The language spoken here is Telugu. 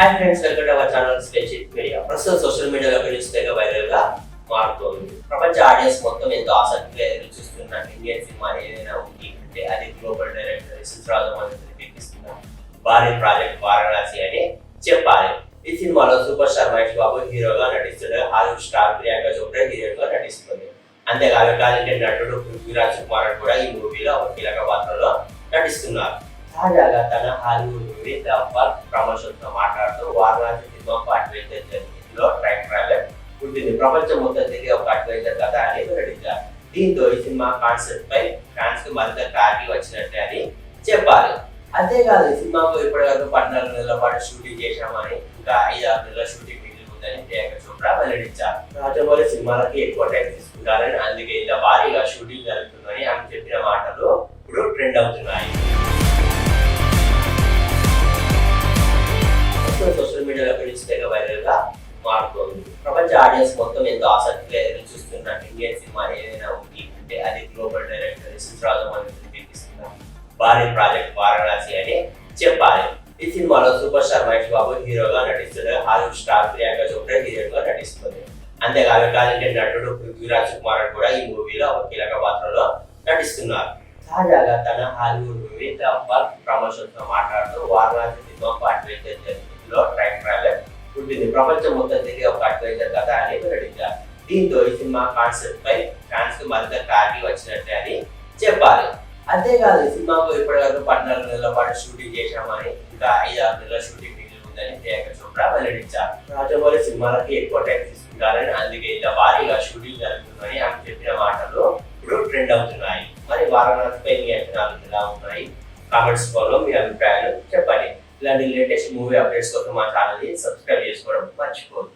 Hi friends, welcome to our channel specific media. ప్రస్తుతం సోషల్ మీడియాలో న్యూస్ తెగ వైరల్ గా మారుతోంది. ప్రపంచ ఆడియన్స్ మొత్తం ఎంతో ఆసక్తిగా ఎదురు చూస్తున్న ఇండియన్ సినిమా ఏదైనా ఉంది అంటే అది గ్లోబల్ డైరెక్టర్ యశ్ రాజమౌళి తెరకెక్కిస్తున్న భారీ ప్రాజెక్ట్ వారణాసి అని చెప్పాలి. ఈ సినిమాలో సూపర్ స్టార్ మహేష్ బాబు హీరోగా నటిస్తుండగా Hollywood star Priyanka Chopra heroine గా నటిస్తుంది. అంతేకాదు టాలెంటెడ్ నటుడు పృథ్వీరాజ్ కుమార్ కూడా ఈ మూవీలో ఒక కీలక పాత్రలో నటిస్తున్నారు. తాజాగా తన Hollywood movie the work promotion తో మాట్లాడుతూ వారణాసి సినిమా అడ్వెంచర్ జర్నీలో ట్రైన్ ట్రావెల్ ఉంటుంది. ప్రపంచం మొత్తం తిరిగి ఒక అడ్వెంచర్ కథ అని వెల్లడించారు. దీంతో ఈ సినిమా కాన్సెప్ట్ పై ఫ్యాన్స్ కి మరింత క్లారిటీ వచ్చినట్టే అని చెప్పాలి. అంతేకాదు ఈ సినిమాకు ఇప్పటివరకు 14 నెలల పాటు షూటింగ్ చేశామని, ఇంకా 5-6 నెలల షూటింగ్ మిగిలి ఉందని ప్రియాంక చోప్రా వెల్లడించారు. రాజమౌళి సినిమాలకి ఎక్కువ టైం తీసుకుంటారని, అందుకే ఇంత భారీగా షూటింగ్ జరుగుతుందని ఆమె చెప్పిన మాటలు ఇప్పుడు ట్రెండ్ అవుతున్నాయి. సోషల్ మీడియాలో న్యూస్ తెగ వైరల్ గా మారుతోంది. ప్రపంచ ఆడియన్స్ మొత్తం ఎంతో ఆసక్తిగా ఎదురు చూస్తున్న ఇండియన్ సినిమా ఏదైనా ఉంది అంటే అది గ్లోబల్ డైరెక్టర్ యశ్ రాజమౌళి తెరకెక్కిస్తున్న భారీ ప్రాజెక్ట్ వారణాసి అని చెప్పాలి. ఈ సినిమాలో సూపర్ స్టార్ మహేష్ బాబు హీరోగా నటిస్తుండగా Hollywood star Priyanka Chopra heroine గా నటిస్తుంది. అంతేకాదు టాలెంటెడ్ నటుడు పృథ్వీరాజ్ కుమార్ కూడా ఈ మూవీలో ఒక కీలక పాత్రలో నటిస్తున్నారు. తాజాగా తన Hollywood movie the work promotion తో మాట్లాడుతూ వారణాసి సినిమా అడ్వెంచర్ జర్నీలో ట్రైన్ ట్రావెల్ ఉంటుంది. ప్రపంచం మొత్తం తిరిగి ఒక అడ్వెంచర్ కథ అని వెల్లడించారు. దీంతో ఈ సినిమా కాన్సెప్ట్ పై ఫ్యాన్స్ కి మరింత క్లారిటీ వచ్చినట్టే అని చెప్పాలి. అంతేకాదు ఈ సినిమాకు ఇప్పటివరకు 14 నెలల పాటు షూటింగ్ చేశామని, ఇంకా 5-6 నెలల షూటింగ్ మిగిలి ఉందని ప్రియాంక చోప్రా వెల్లడించారు. రాజమౌళి సినిమాలకి ఎక్కువ టైం తీసుకుంటారని, అందుకే ఇంత భారీగా షూటింగ్ జరుగుతుందని ఆమె చెప్పిన మాటలు ఇప్పుడు ట్రెండ్ అవుతున్నాయి. మరి వారణాసిపై మీ అంచనాలు ఎలా ఉన్నాయి? కామెంట్స్ లో మీ అభిప్రాయాలు చెప్పండి. ఇలాంటి లేటెస్ట్ మూవీ అప్డేట్స్ కోసం మా ఛానల్ ని సబ్స్క్రైబ్ చేసుకోవడం మర్చిపోవద్దు.